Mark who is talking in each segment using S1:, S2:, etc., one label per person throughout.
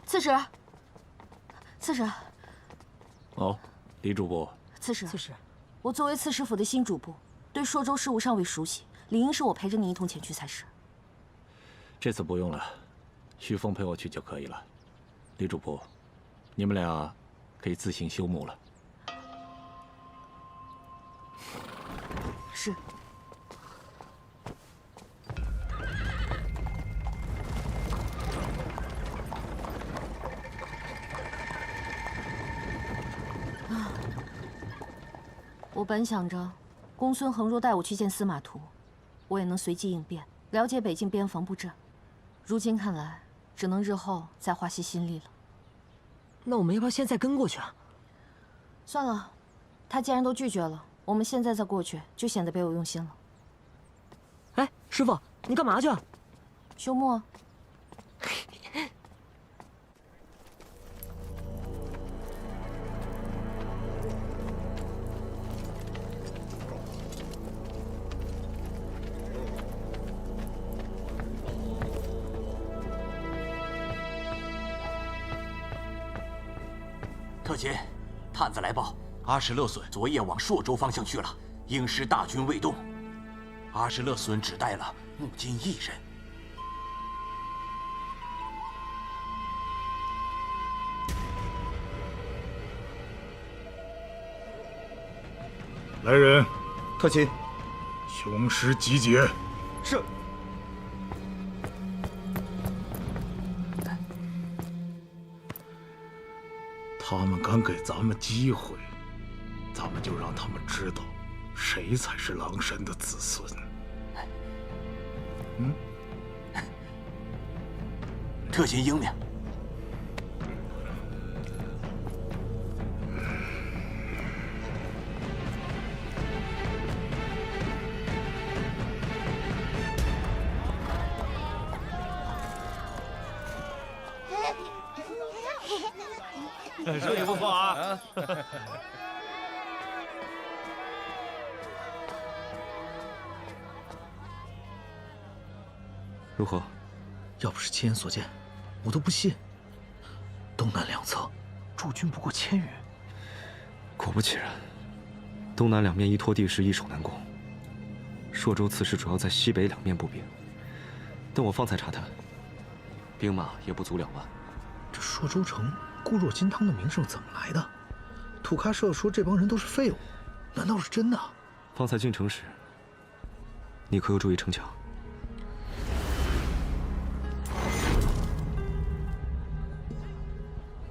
S1: 刺史，刺史。
S2: 哦，李主簿。
S1: 刺史，
S3: 刺史，
S1: 我作为刺史府的新主簿，对朔州事务尚未熟悉，理应是我陪着你一同前去才是。
S2: 这次不用了，徐峰陪我去就可以了。李主簿，你们俩可以自行休沐了。
S1: 是。我本想着，公孙恒若带我去见司马图，我也能随机应变，了解北境边防布阵。如今看来，只能日后再花些心力了。
S3: 那我们要不要现在跟过去啊？
S1: 算了，他既然都拒绝了，我们现在再过去就显得别有用心了。
S3: 哎，师傅，你干嘛去啊？
S1: 休沐啊。
S4: 特勤，探子来报，
S5: 阿什勒隼
S4: 昨夜往朔州方向去了，应师大军未动。阿什勒隼只带了木金一人。
S6: 来人，
S7: 特勤，
S6: 雄师集结。
S7: 是。
S6: 他们敢给咱们机会，咱们就让他们知道，谁才是狼神的子孙。
S4: 特勤英明。
S5: 手艺不错啊！
S2: 如何？
S7: 要不是亲眼所见，我都不信。东南两侧驻军不过1000余。
S8: 果不其然，东南两面依托地势，易守难攻。朔州此时主要在西北两面布兵，但我方才查探，兵马也不足2万。
S7: 这朔州城固若金汤的名声怎么来的？土喀社说这帮人都是废物，难道是真的？
S8: 方才进城时，你可有注意城墙？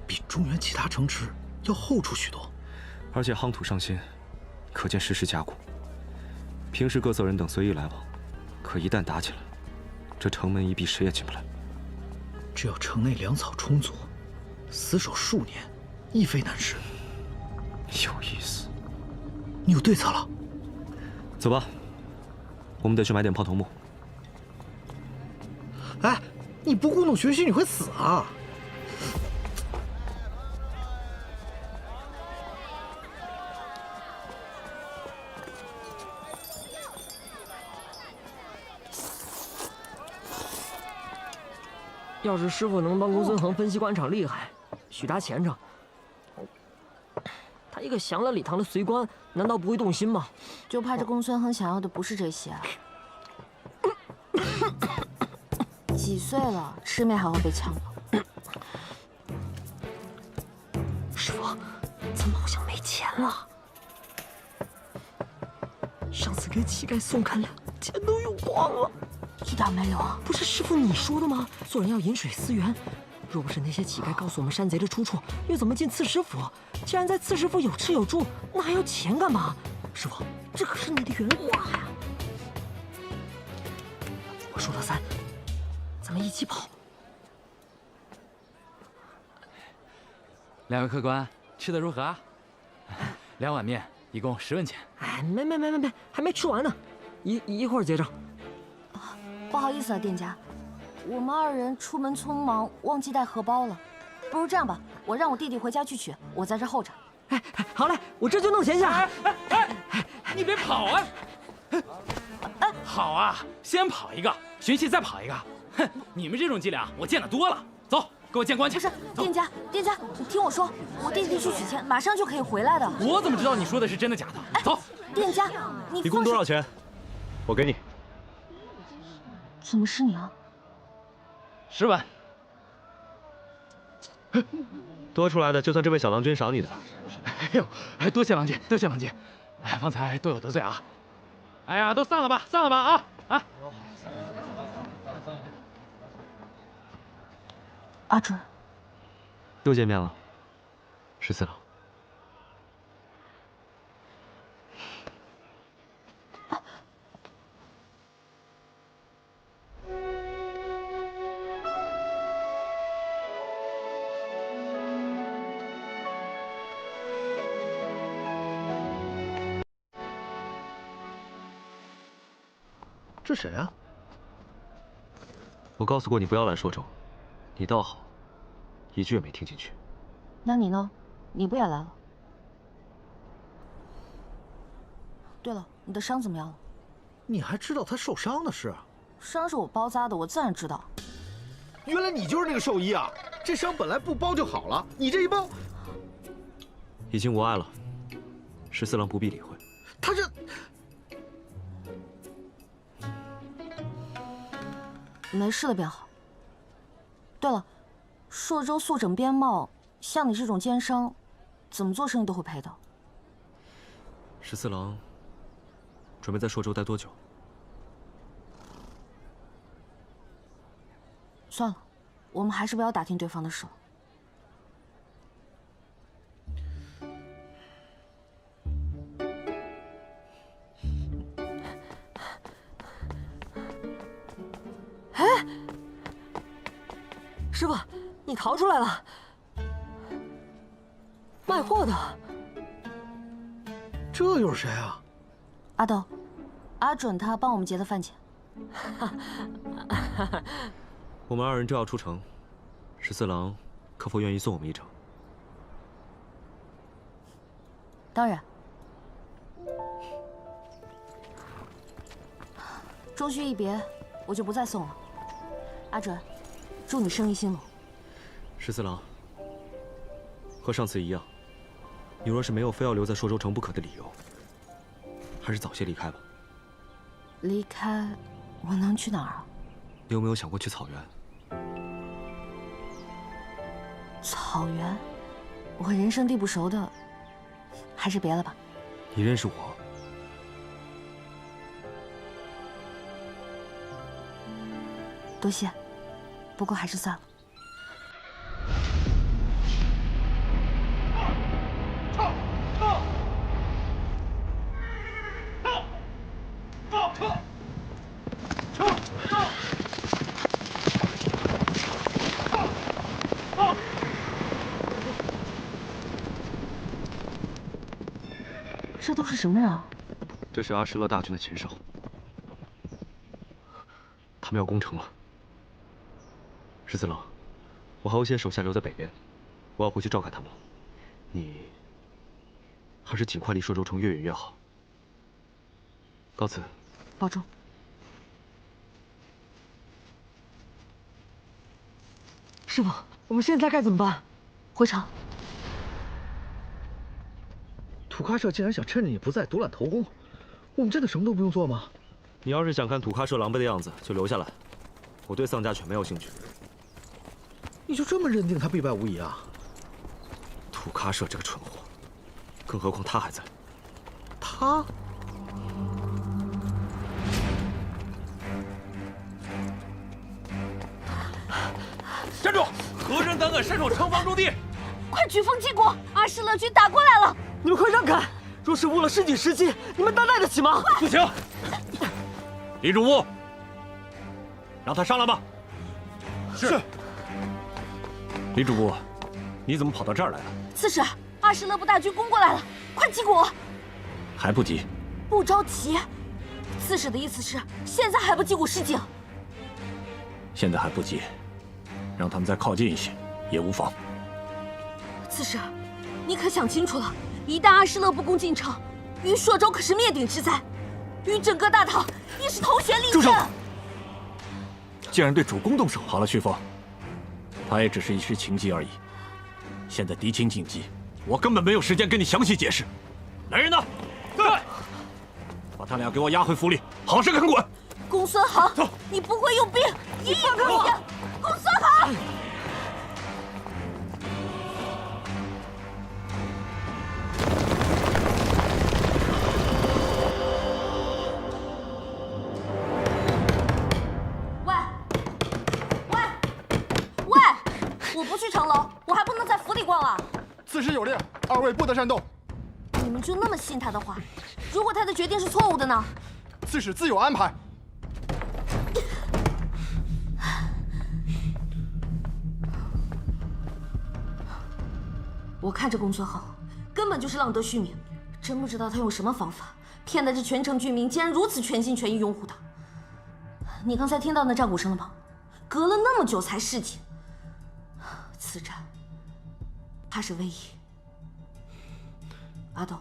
S7: 比中原其他城池要厚出许多，
S8: 而且夯土上新，可见实施加固。平时各色人等随意来往，可一旦打起来，这城门一闭，谁也进不来。
S7: 只要城内粮草充足，死守数年，亦非难事。
S8: 有意思，
S7: 你有对策了？
S8: 走吧，我们得去买点炮头木。
S7: 哎，你不故弄玄虚，你会死啊！
S3: 要是师傅能帮公孙恒分析官场厉害，许他前程，他一个降了李唐的随官，难道不会动心吗？
S1: 就怕这公孙恒想要的不是这些啊！几岁了，吃面还会被呛到？
S3: 师傅，怎么好像没钱了？上次给乞丐送干粮，钱都用光了。
S1: 一点没留啊！
S3: 不是师傅你说的吗？做人要饮水思源。若不是那些乞丐告诉我们山贼的出处，又怎么进刺史府？既然在刺史府有吃有住，那还要钱干嘛？师傅，这可是你的原话呀！我数到3，咱们一起跑。
S9: 两位客官，吃的如何啊？2碗面，一共10文钱。
S3: 哎，没，还没吃完呢，一会儿结账。
S1: 不好意思啊，店家，我们2人出门匆忙，忘记带荷包了。不如这样吧，我让我弟弟回家去取，我在这候着。
S3: 哎，好嘞，我这就弄钱下。
S9: 你别跑啊！好啊，先跑一个，寻隙再跑一个。哼，你们这种伎俩我见得多了。走。给我见官去。
S1: 不是，店家，店家，你听我说，我弟弟去取钱，马上就可以回来的。
S9: 我怎么知道你说的是真的假的？走。
S1: 店家，你
S8: 一共多少钱？我给你。
S1: 怎么是你啊
S9: 10万。
S8: 多出来的就算这位小郎君赏你的。
S9: 哎呦，哎，多谢郎君，多谢郎君。哎，方才多有得罪啊。哎呀，都散了吧，散了吧啊啊！
S1: 阿准，
S8: 又见面了，14郎。
S7: 这谁啊？
S8: 我告诉过你不要来朔州，你倒好，一句也没听进去。
S1: 那你呢？你不也来了？对了，你的伤怎么样了？
S7: 你还知道他受伤的事？
S1: 伤是我包扎的，我自然知道。
S7: 原来你就是那个兽医啊！这伤本来不包就好了，你这一包，
S8: 已经无碍了，14郎不必理会。
S7: 他这……
S1: 没事的便好。对了，朔州速整边贸，像你这种奸商，怎么做生意都会赔的。
S8: 14郎准备在朔州待多久？
S1: 算了，我们还是不要打听对方的事了。
S3: 哎，师傅，你逃出来了！卖货的，
S7: 这又是谁啊？
S1: 阿斗，阿准他帮我们结的饭钱。
S8: 我们2人正要出城，14郎可否愿意送我们一程？
S1: 当然。终须一别，我就不再送了。阿准，祝你生意兴隆。
S8: 14郎，和上次一样，你若是没有非要留在朔州城不可的理由，还是早些离开吧。
S1: 离开，我能去哪儿啊？
S8: 你有没有想过去草原？
S1: 草原，我人生地不熟的，还是别了吧。
S8: 你认识我？
S1: 多谢，不过还是算了。这都是什么人啊？
S8: 这是阿什勒大军的禽兽，他们要攻城了。14郎，我还有些手下留在北边，我要回去照看他们。你还是尽快离朔州城越远越好。告辞。
S1: 保重。
S3: 师傅，我们现在该怎么办？
S1: 回城。
S7: 土喀社竟然想趁着你不在独揽头功，我们真的什么都不用做吗？
S8: 你要是想看土喀社狼狈的样子，就留下来。我对丧家犬没有兴趣。
S7: 你就这么认定他必败无疑啊？
S8: 土喀社这个蠢货，更何况他还在。
S7: 他？
S5: 站住！何人胆敢擅闯城防重地？
S1: 快举风击鼓！阿什勒军打过来了！
S3: 你们快让开！若是误了示警时机，你们担待得起吗？
S2: 不行！李主簿，让他上来吧。
S5: 是。
S2: 李主簿，你怎么跑到这儿来了？
S1: 刺史，阿什勒部大军攻过来了，快击鼓！
S2: 还不急？
S1: 不着急。刺史的意思是，现在还不击鼓示警？
S2: 现在还不急，让他们再靠近一些也无妨。
S1: 刺史，你可想清楚了？一旦阿什勒部攻进城，于朔州可是灭顶之灾，于整个大唐亦是头悬利剑。
S2: 住手！竟然对主公动手！好了，旭凤，他也只是一时情急而已。现在敌情紧急，我根本没有时间跟你详细解释。来人呐！在，把他俩给我押回府里，好生看管。
S1: 公孙恒，你不会用兵，一意孤行。公孙恒。我不去城楼，我还不能在府里逛了。
S10: 刺史有令，二位不得擅动。
S1: 你们就那么信他的话？如果他的决定是错误的呢？
S10: 刺史自有安排。
S1: 我看这公孙恒根本就是浪得虚名，真不知道他用什么方法骗得这全城居民竟然如此全心全意拥护他。你刚才听到那战鼓声了吗？隔了那么久才示警。此战，怕是危矣。阿斗，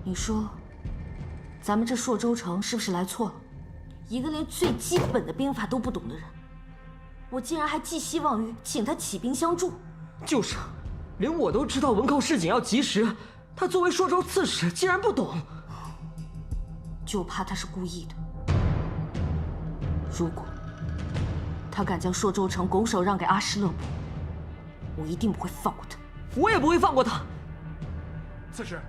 S1: 你说，咱们这朔州城是不是来错了？一个连最基本的兵法都不懂的人，我竟然还寄希望于请他起兵相助。
S3: 就是，连我都知道文寇示警要及时，他作为朔州刺史竟然不懂，
S1: 就怕他是故意的。如果他敢将朔州城拱手让给阿诗勒部，我一定不会放过他。
S3: 我也不会放过他。
S10: 刺史，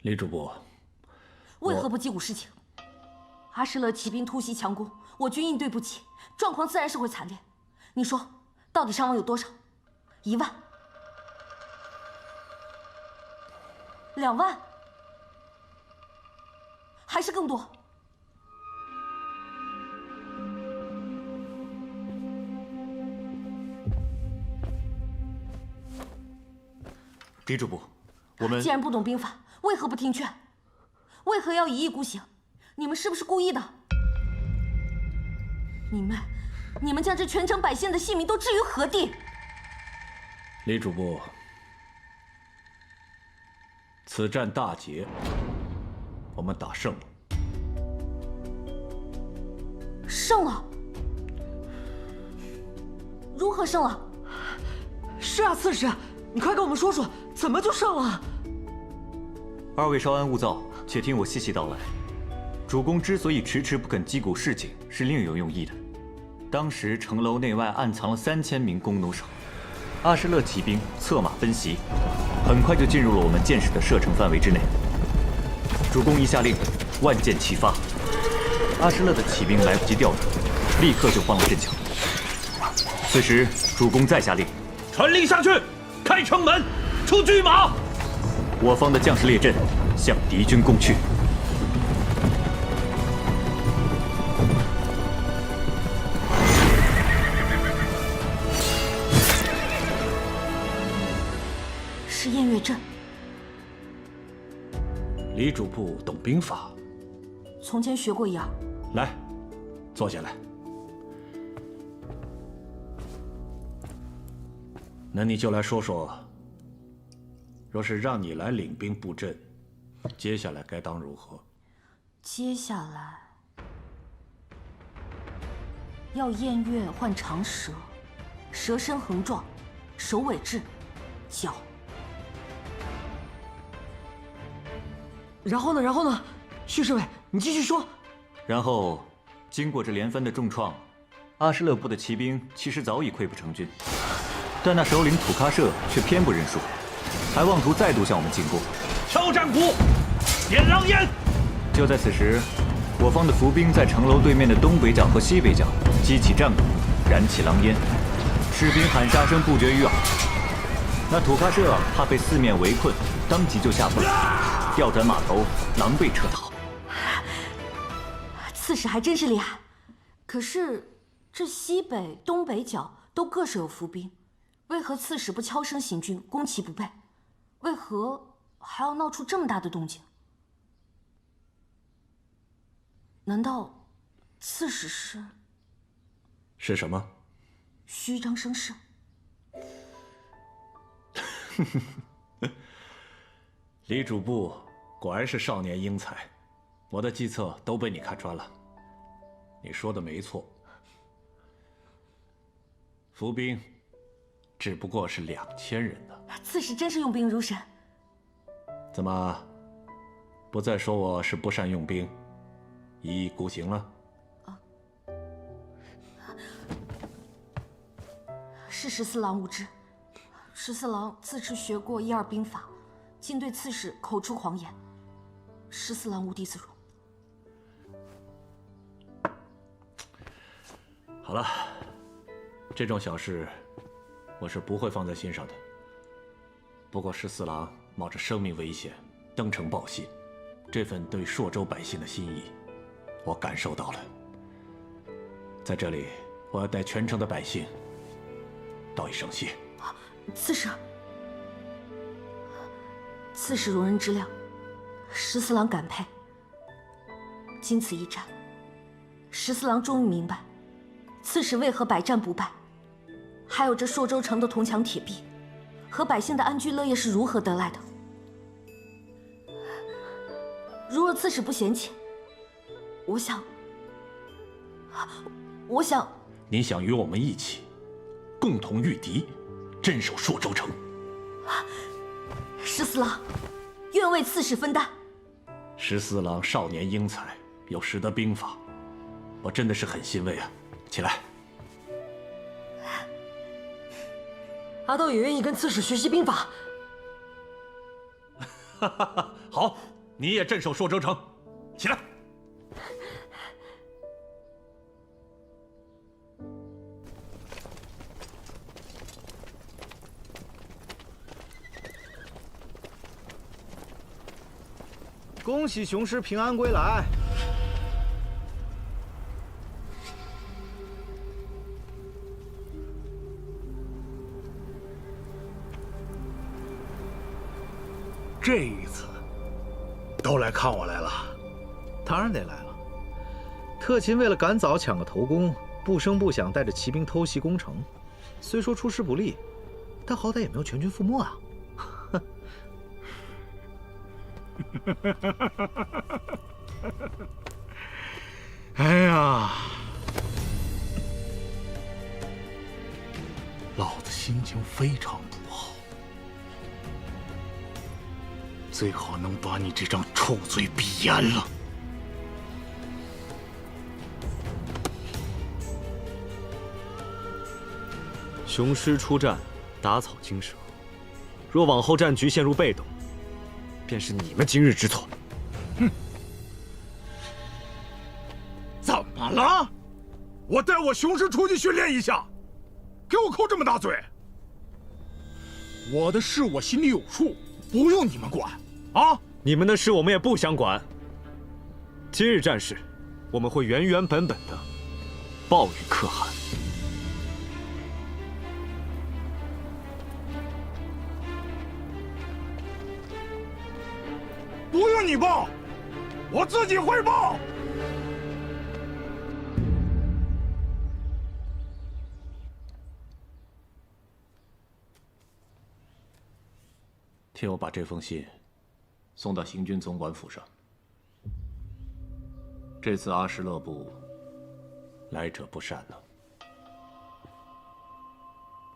S2: 李主簿，
S1: 为何不击鼓示警？阿诗勒起兵突袭强攻，我军应对不起，状况自然是会惨烈。你说，到底伤亡有多少？1万？2万？还是更多？
S4: 李主簿，我们
S1: 既然不懂兵法，为何不听劝？为何要一意孤行？你们是不是故意的？你们将这全城百姓的性命都置于何地？
S2: 李主簿，此战大捷，我们打胜了。
S1: 胜了？如何胜了？
S3: 是啊，刺史，你快跟我们说说，怎么就胜了？
S8: 二位稍安勿躁，且听我细细道来。主公之所以迟迟不肯击鼓示警，是另有用意的。当时城楼内外暗藏了3000名弓弩手，阿诗勒骑兵策马奔袭，很快就进入了我们箭矢的射程范围之内。主公一下令，万箭齐发，阿诗勒的骑兵来不及调转，立刻就慌了阵脚。此时主公再下令，
S5: 传令下去，开城门，出车马。
S8: 我方的将士列阵，向敌军攻去。
S1: 是燕月阵。
S2: 李主簿懂兵法，
S1: 从前学过一二。
S2: 来，坐下来。那你就来说说，若是让你来领兵布阵，接下来该当如何？
S1: 接下来要燕月换长蛇，蛇身横撞，首尾至，脚。
S3: 然后呢？然后呢？徐侍卫，你继续说。
S8: 然后，经过这连番的重创，阿诗勒部的骑兵其实早已溃不成军，但那首领土喀社却偏不认输，还妄图再度向我们进攻。
S5: 敲战鼓，点狼烟。
S8: 就在此时，我方的伏兵在城楼对面的东北角和西北角击起战鼓，燃起狼烟，士兵喊杀声不绝于耳。那土喀社怕被四面围困，当即就下崩，调转马头，狼狈撤逃。
S1: 刺史还真是厉害。可是这西北、东北角都各设有伏兵，为何刺史不悄声行军，攻其不备？为何还要闹出这么大的动静？难道刺史
S2: 是什么？
S1: 虚张声势？
S2: 李主簿果然是少年英才，我的计策都被你看穿了。你说的没错，伏兵只不过是2000人呢。
S1: 刺史真是用兵如神。
S2: 怎么，不再说我是不善用兵，一意孤行了？
S1: 是14郎无知。14郎自持学过1、2兵法，竟对刺史口出狂言，14郎无地自容。
S2: 好了，这种小事我是不会放在心上的。不过14郎冒着生命危险登城报信，这份对朔州百姓的心意，我感受到了。在这里，我要代全城的百姓道一声谢。
S1: 刺史容人之量，14郎感佩。经此一战，14郎终于明白，刺史为何百战不败，还有这朔州城的铜墙铁壁，和百姓的安居乐业是如何得来的。如若刺史不嫌弃，我想，
S2: 你想与我们一起，共同御敌，镇守朔州城。
S1: 14郎愿为刺史分担。
S2: 14郎少年英才，又识得兵法，我真的是很欣慰啊！起来。
S3: 阿道也愿意跟刺史学习兵法。
S2: 好，你也镇守朔州城，起来。
S7: 恭喜雄师平安归来。
S6: 这一次都来看我来了。
S7: 当然得来了。特勤为了赶早抢个头功，不声不响带着骑兵偷袭攻城，虽说出师不利，但好歹也没有全军覆没啊。
S6: 哎呀，老子心情非常不好，最好能把你这张臭嘴闭严了。
S8: 雄师出战，打草惊蛇。若往后战局陷入被动，便是你们今日之错。
S6: 哼！怎么了？我带我雄师出去训练一下，给我扣这么大嘴？我的事我心里有数，不用你们管啊！
S8: 你们的事我们也不想管。今日战事，我们会原原本本的报与可汗。
S6: 不用你报，我自己会报。
S2: 替我把这封信送到行军总管府上。这次阿什勒部来者不善了，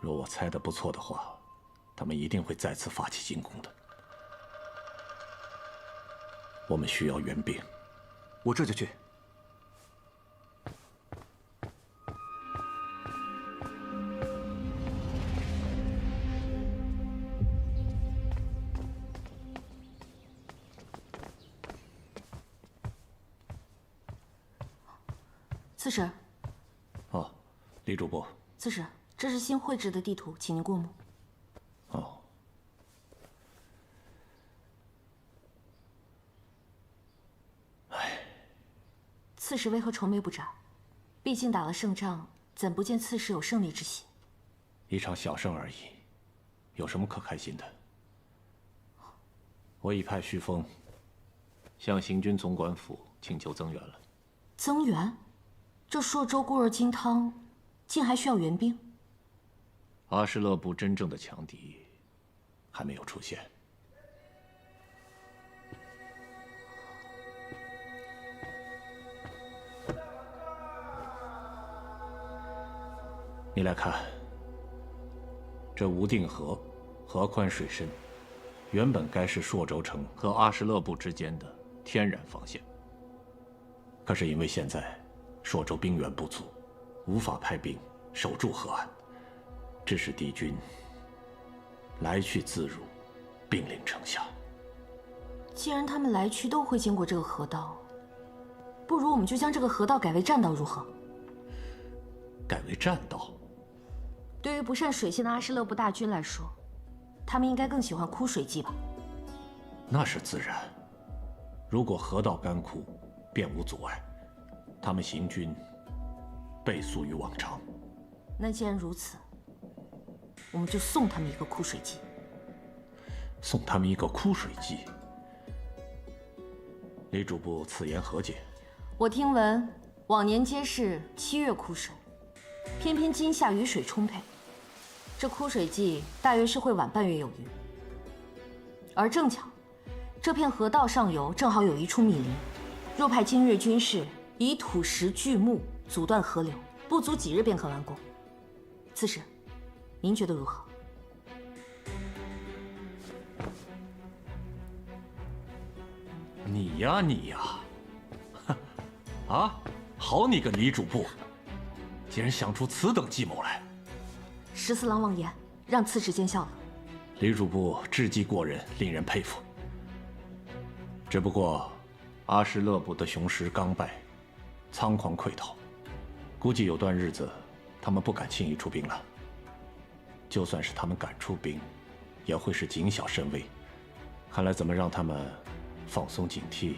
S2: 若我猜的不错的话，他们一定会再次发起进攻的。我们需要援兵，
S8: 我这就去。
S1: 刺史。
S2: 哦，李主簿。
S1: 刺史，这是新绘制的地图，请您过目。
S2: 哦。
S1: 刺史为何愁眉不展？毕竟打了胜仗，怎不见刺史有胜利之喜？
S2: 一场小胜而已，有什么可开心的？我已派徐峰向行军总管府请求增援了。
S1: 增援？这朔州固若金汤，竟还需要援兵？
S2: 阿什勒部真正的强敌还没有出现。你来看，这无定河，河宽水深，原本该是朔州城和阿什勒部之间的天然防线。可是因为现在朔州兵源不足，无法派兵守住河岸，致使敌军来去自如，兵临城下。
S1: 既然他们来去都会经过这个河道，不如我们就将这个河道改为栈道，如何？
S2: 改为栈道？
S1: 对于不善水性的阿什勒部大军来说，他们应该更喜欢枯水季吧？
S2: 那是自然。如果河道干枯，便无阻碍，他们行军倍速于往常。
S1: 那既然如此，我们就送他们一个枯水季。
S2: 送他们一个枯水季？李主簿此言何解？
S1: 我听闻往年皆是7月枯水，偏偏今夏雨水充沛，这枯水季大约是会晚半月有余。而正巧，这片河道上游正好有一处密林，若派今日军士以土石锯木阻断河流，不足几日便可完工。此事，您觉得如何？
S2: 你呀你呀，啊，好你个李主簿，竟然想出此等计谋来
S1: 14郎妄言，让刺史见笑了。
S2: 李主簿智计过人，令人佩服。只不过，阿什勒部的雄师刚败，仓皇溃逃，估计有段日子，他们不敢轻易出兵了。就算是他们敢出兵，也会是谨小慎微。看来怎么让他们放松警惕，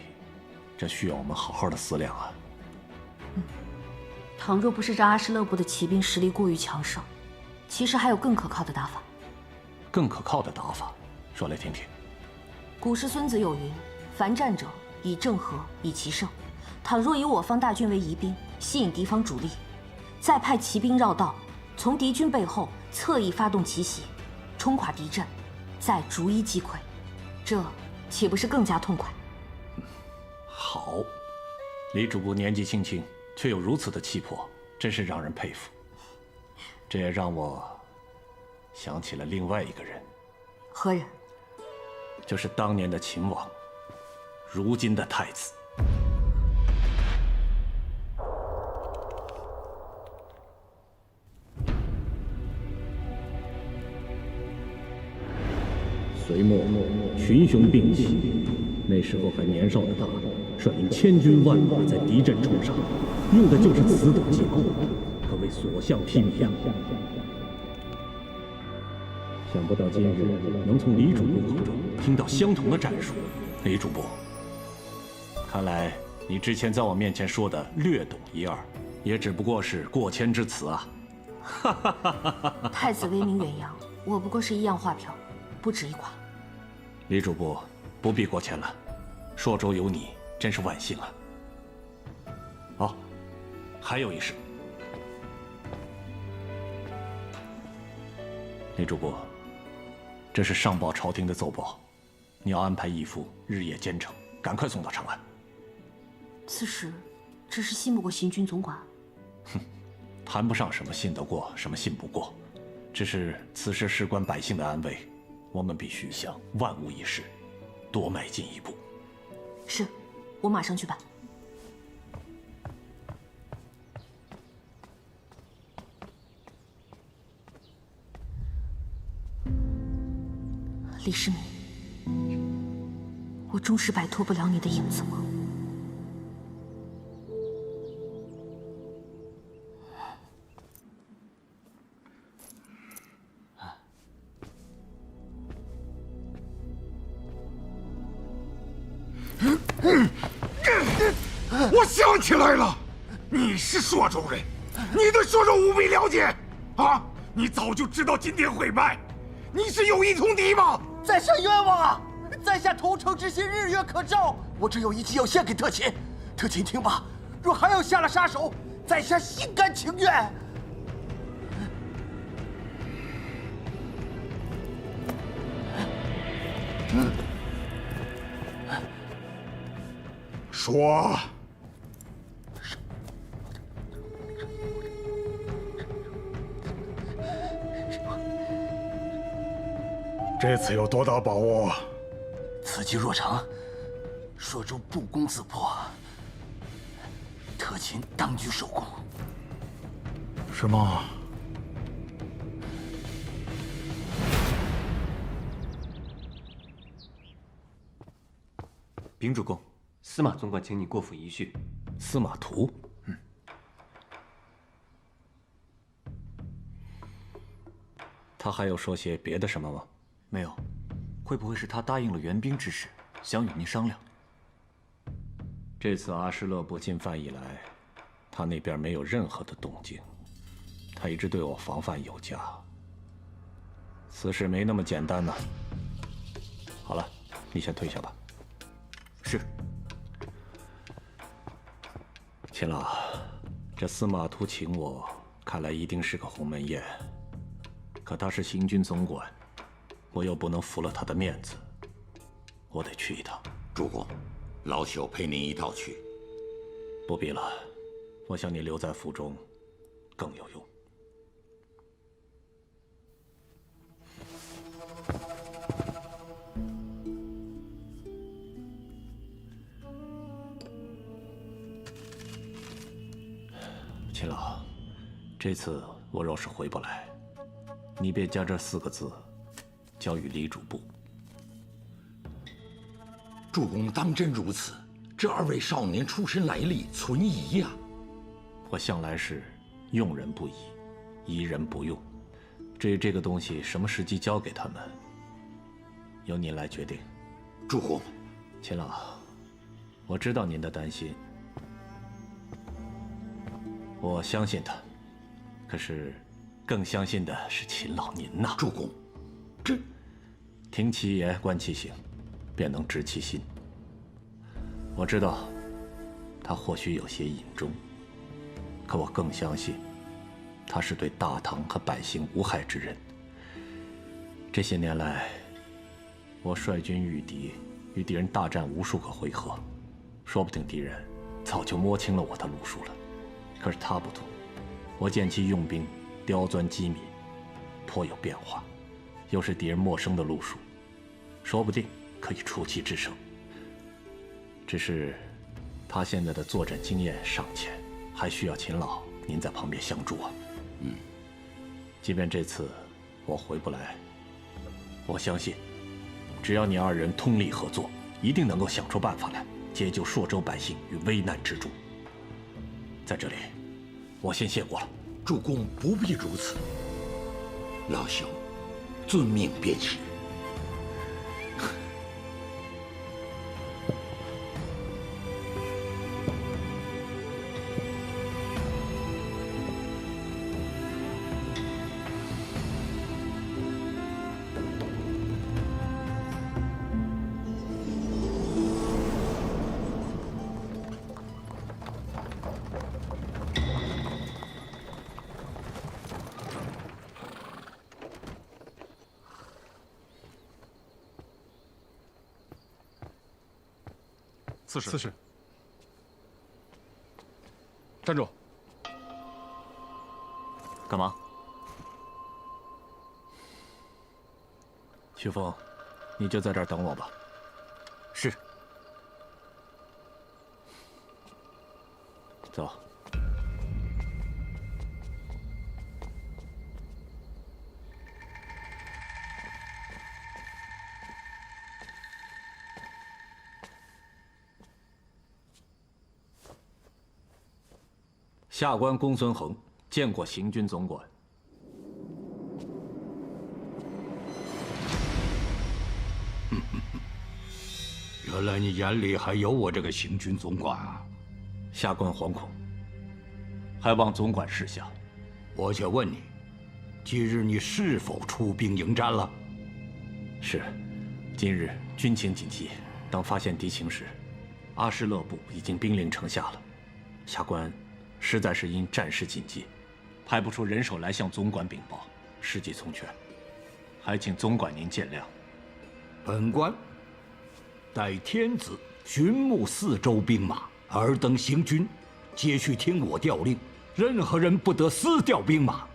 S2: 这需要我们好好的思量啊。
S1: 倘若不是这阿什勒部的骑兵实力过于强盛，其实还有更可靠的打法。
S2: 更可靠的打法，说来听听。
S1: 古时孙子有云：“凡战者，以正和，以奇胜。”倘若以我方大军为疑兵，吸引敌方主力，再派骑兵绕道，从敌军背后侧翼发动奇袭，冲垮敌阵，再逐一击溃，这岂不是更加痛快？
S2: 好，李主簿年纪轻轻，却有如此的气魄，真是让人佩服。这也让我想起了另外一个人。
S1: 何人？
S2: 就是当年的秦王，如今的太子。隋末群雄并起，那时候还年少的他，率领千军万马在敌阵冲杀，用的就是此等计谋，可谓所向披靡呀。想不到今日能从李主簿口中听到相同的战术。李主簿，看来你之前在我面前说的略懂一二，也只不过是过谦之词啊。
S1: 太子威名远扬，我不过是一样画瓢，不值一夸。
S2: 李主簿不必过谦了，朔州有你，真是万幸啊。哦，还有一事，李主簿，这是上报朝廷的奏报，你要安排义父日夜兼程，赶快送到长安。
S1: 此事，只是信不过行军总管。
S2: 哼，谈不上什么信得过，什么信不过，只是此事事关百姓的安危，我们必须向万无一失，多迈进一步。
S1: 是，我马上去办。李世民，我终是摆脱不了你的影子吗？
S6: 我想起来了，你是朔州人，你对朔州无比了解啊！你早就知道今天会败，你是有意通敌吗？
S4: 在下冤枉啊！在下投诚之心日月可照，我只有一计要献给特勤，特勤听罢，若还要下了杀手，在下心甘情愿。
S6: 说。这次有多大把握？
S4: 此计若成，朔州不攻自破，特勤当局首功。
S6: 是吗？
S2: 禀主公，
S11: 司马总管请你过府一叙。
S2: 司马图，他还有说些别的什么吗？
S12: 没有，会不会是他答应了援兵之事，想与您商量？
S2: 这次阿什勒部进犯以来，他那边没有任何的动静，他一直对我防范有加。此事没那么简单呢。好了，你先退下吧。
S12: 是。
S2: 秦老，这司马图请我，看来一定是个鸿门宴。可他是行军总管，我又不能服了他的面子，我得去一趟。
S13: 主公，老朽陪您一道去。
S2: 不必了，我想你留在府中更有用。秦老，这次我若是回不来，你便将这4个字交与李主簿。
S13: 主公当真如此？这2位少年出身来历存疑呀。
S2: 我向来是用人不疑，疑人不用。至于这个东西什么时机交给他们，由您来决定。
S13: 主公，
S2: 秦老，我知道您的担心，我相信他，可是更相信的是秦老您呐。
S13: 主公，这
S2: 听其言，观其行，便能知其心。我知道他或许有些隐衷，可我更相信他是对大唐和百姓无害之人。这些年来，我率军御敌，与敌人大战无数个回合，说不定敌人早就摸清了我的路数了。可是他不同，我见其用兵刁钻机敏，颇有变化，又是敌人陌生的路数，说不定可以出奇制胜。只是他现在的作战经验尚浅，还需要秦老您在旁边相助啊。即便这次我回不来，我相信只要你2人通力合作，一定能够想出办法来解救朔州百姓于危难之中。在这里，我先谢过了。
S13: 主公不必如此，老朽遵命便是。
S10: 刺史，站住！
S12: 干嘛？
S2: 徐峰，你就在这儿等我吧。
S12: 是。
S2: 走。下官公孙恒见过行军总管。
S13: 原来你眼里还有我这个行军总管啊！
S2: 下官惶恐，还望总管示下。
S13: 我且问你，今日你是否出兵迎战了？
S2: 是，今日军情紧急，当发现敌情时，阿什勒部已经兵临城下了。下官实在是因战事紧急，派不出人手来向总管禀报，事急从权，还请总管您见谅。
S13: 本官待天子巡牧4州兵马，尔等行军，皆须听我调令，任何人不得私调兵马。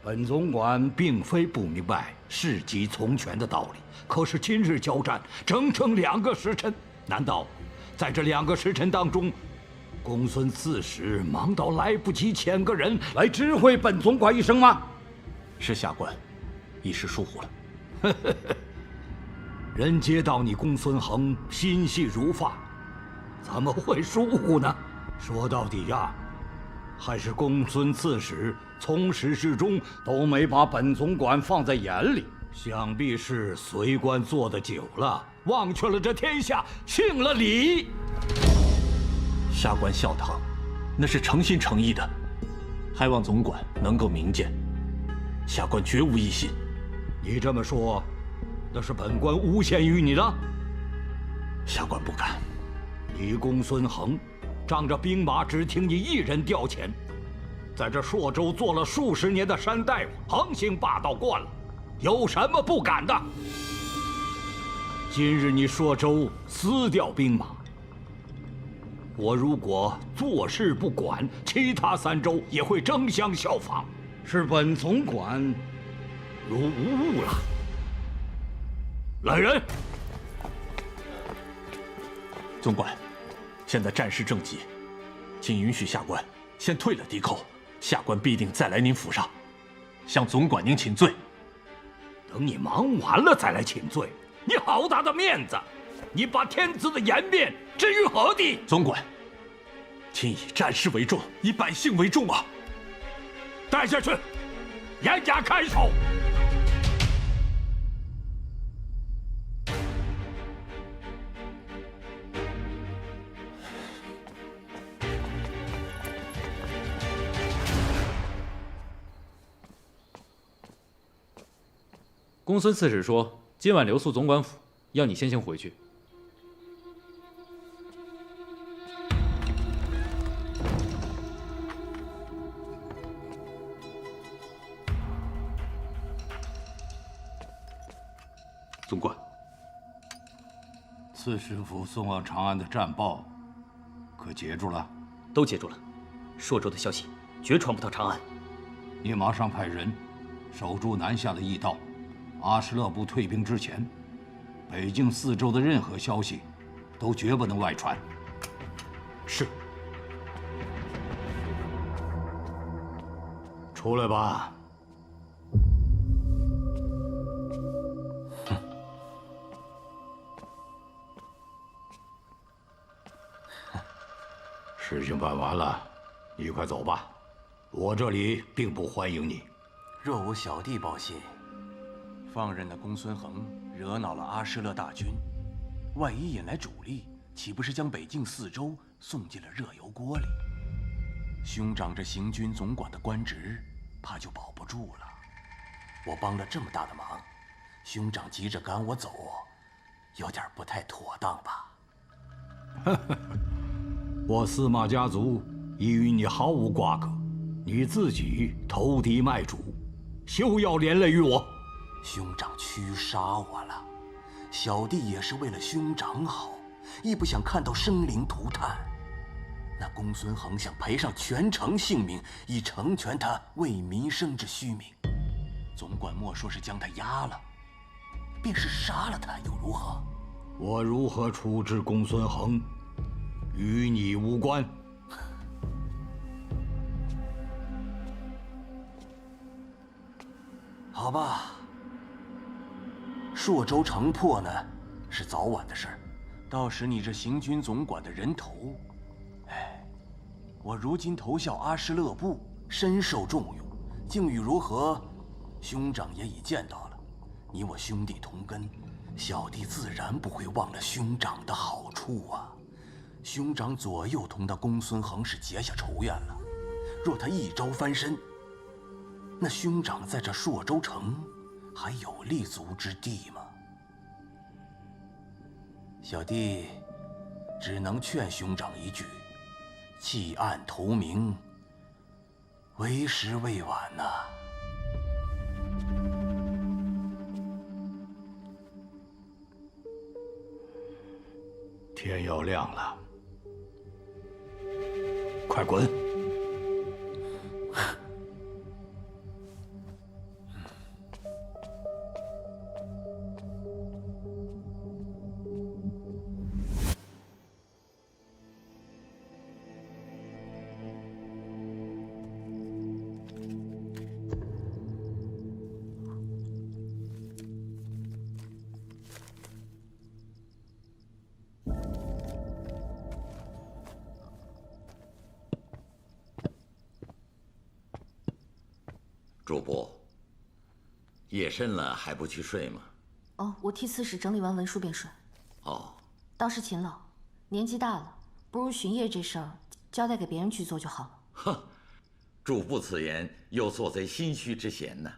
S13: 本总管并非不明白士急从权的道理，可是今日交战整整2个时辰，难道在这2个时辰当中，公孙刺史忙到来不及遣个人来知会本总管一声吗？
S2: 是下官，一时疏忽了。
S13: 人皆道你公孙恒心细如发，怎么会疏忽呢？说到底呀，还是公孙刺史从始至终都没把本总管放在眼里，想必是随官做得久了，忘却了这天下，庆了礼。
S2: 下官笑堂，那是诚心诚意的，还望总管能够明鉴，下官绝无异心。
S13: 你这么说，那是本官诬陷于你的？
S2: 下官不敢。
S13: 你公孙恒，仗着兵马只听你一人调遣，在这朔州做了数十年的山大夫，横行霸道惯了，有什么不敢的？今日你朔州私调兵马，我如果坐视不管，其他3州也会争相效仿，是本总管如无物了。来人！
S2: 总管，现在战事正急，请允许下官先退了敌寇，下官必定再来您府上，向总管您请罪。
S13: 等你忙完了再来请罪，你好大的面子！你把天子的颜面置于何地？
S2: 总管，请以战事为重，以百姓为重啊！
S13: 带下去，严加看守。
S9: 公孙刺史说，今晚留宿总管府，要你先行回去。
S2: 总管，
S13: 刺史府送往长安的战报，可截住了？
S11: 都截住了。朔州的消息绝传不到长安。
S13: 你马上派人守住南下的驿道。阿什勒部退兵之前，北境4州的任何消息，都绝不能外传。
S2: 是。
S13: 出来吧。事情办完了，你快走吧。我这里并不欢迎你。
S14: 若无小弟报信，放任的公孙恒惹恼了阿什勒大军，万一引来主力，岂不是将北境4州送进了热油锅里？兄长这行军总管的官职，怕就保不住了。我帮了这么大的忙，兄长急着赶我走，有点不太妥当吧？
S13: 我司马家族已与你毫无瓜葛，你自己投敌卖主，休要连累于我。
S14: 兄长屈杀我了，小弟也是为了兄长好，亦不想看到生灵涂炭。那公孙恒想赔上全城性命，以成全他为民生之虚名。总管莫说是将他压了，便是杀了他又如何？
S13: 我如何处置公孙恒，与你无关。
S14: 好吧。朔州城破呢，是早晚的事儿。到时你这行军总管的人头，我如今投效阿什勒部，深受重用，境遇如何，兄长也已见到了。你我兄弟同根，小弟自然不会忘了兄长的好处啊。兄长左右同的公孙恒是结下仇怨了，若他一朝翻身，那兄长在这朔州城还有立足之地吗？小弟只能劝兄长一句：弃暗投明，为时未晚呐。
S13: 天要亮了，快滚！
S15: 主簿，夜深了还不去睡吗？
S1: 哦，我替刺史整理完文书便睡。
S15: 哦，
S1: 倒是秦老，年纪大了，不如巡夜这事儿交代给别人去做就好了。
S15: 哼，主簿此言又做贼心虚之嫌呢。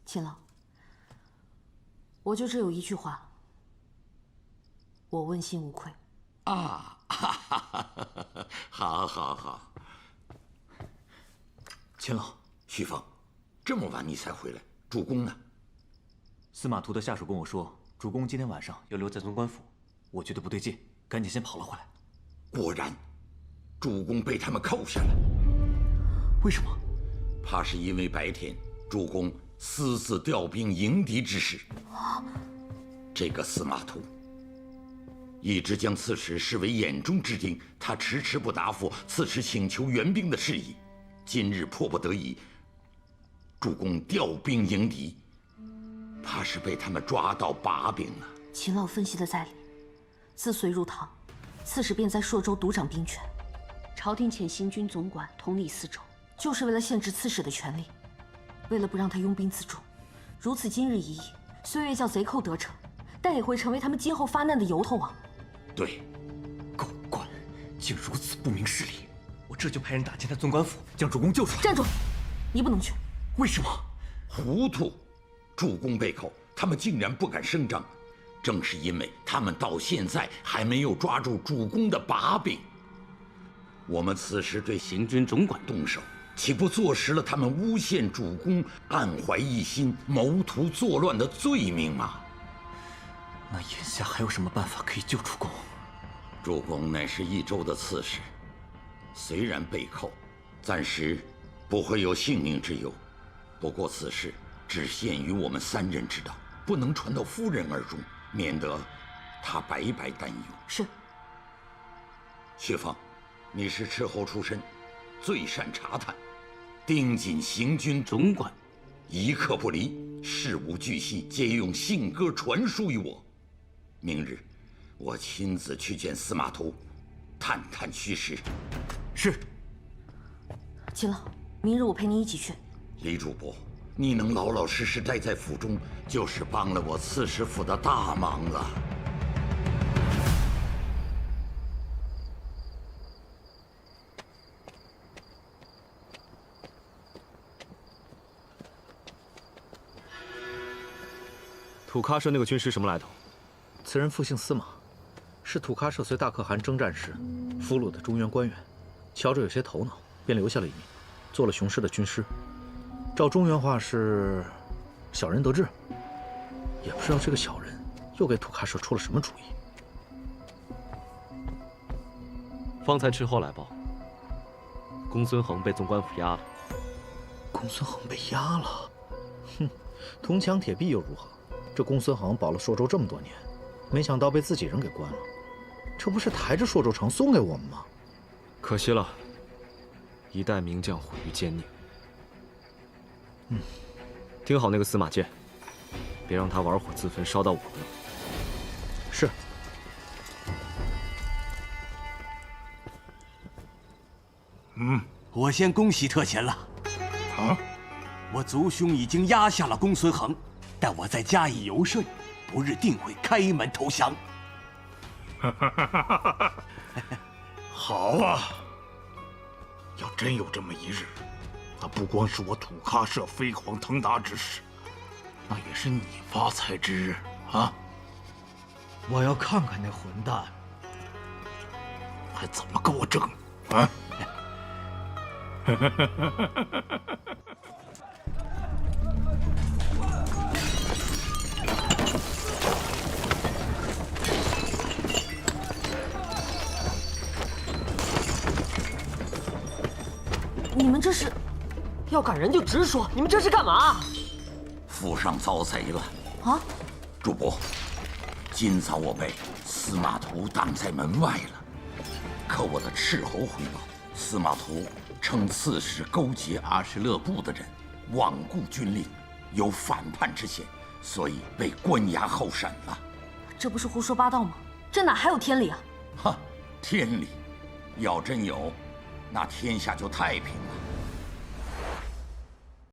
S1: 秦老，我就只有一句话，我问心无愧。
S15: 啊，哈哈哈！好，好，好。
S2: 秦老，
S15: 徐凤，这么晚你才回来，主公呢？
S12: 司马图的下属跟我说，主公今天晚上要留在潼关府，我觉得不对劲，赶紧先跑了回来。
S15: 果然，主公被他们扣下了。
S12: 为什么？
S15: 怕是因为白天主公私自调兵迎敌之事。这个司马图一直将刺史视为眼中之钉，他迟迟不答复刺史请求援兵的事宜。今日迫不得已，主公调兵迎敌，怕是被他们抓到把柄了。
S1: 秦老分析的在理，自隋入唐，刺史便在朔州独掌兵权，朝廷遣行军总管统理四州，就是为了限制刺史的权力，为了不让他拥兵自重。如此今日一役，虽未叫贼寇得逞，但也会成为他们今后发难的由头啊！
S15: 对，
S11: 狗官竟如此不明事理，我这就派人打进他潼关府，将主公救出来。
S1: 站住！你不能去。
S11: 为什么？
S15: 糊涂！主公被扣，他们竟然不敢声张，正是因为他们到现在还没有抓住主公的把柄。我们此时对行军总管动手，岂不坐实了他们诬陷主公、暗怀异心、谋图作乱的罪名吗？
S11: 那眼下还有什么办法可以救主公？
S15: 主公乃是益州的刺史，虽然被扣，暂时不会有性命之忧。不过此事只限于我们3人知道，不能传到夫人耳中，免得她白白担忧。
S1: 是。
S15: 薛芳，你是斥候出身，最善查探，盯紧行军总管，一刻不离，事无巨细皆用信鸽传输于我。明日我亲自去见司马图，探探虚实。
S11: 是。
S1: 秦老，明日我陪你一起去。
S15: 李主簿，你能老老实实待在府中，就是帮了我刺史府的大忙了。
S8: 土喀社那个军师什么来头？
S7: 此人复姓司马，是土喀社随大可汗征战时俘虏的中原官员，瞧着有些头脑，便留下了一名，做了雄师的军师。照中原话是小人得志，也不知道这个小人又给土喀社出了什么主意。
S8: 方才斥候来报，公孙恒被潼关府压了。
S7: 公孙恒被压了？哼，铜墙铁壁又如何？这公孙恒保了朔州这么多年，没想到被自己人给关了，这不是抬着朔州城送给我们吗？
S8: 可惜了，一代名将毁于奸佞。听好那个司马迁，别让他玩火自焚，烧到我们了。
S7: 是。
S14: 我先恭喜特前了。
S6: 啊！
S14: 我族兄已经压下了公孙恒，但我再加以游说，不日定会开门投降。
S6: 好啊！要真有这么一日，那不光是我土喀社飞黄腾达之时，那也是你发财之日啊！
S13: 我要看看那混蛋
S6: 还怎么跟我争啊！
S1: 你们这是？
S3: 要赶人就直说，你们这是干嘛？
S15: 府上遭贼了！
S1: 啊！
S15: 主簿，今早我被司马图挡在门外了。可我的斥候回报，司马图称刺史勾结阿什勒部的人，罔顾军令，有反叛之嫌，所以被关押候审了。
S1: 这不是胡说八道吗？这哪还有天理啊！
S15: 哈，天理，要真有，那天下就太平了。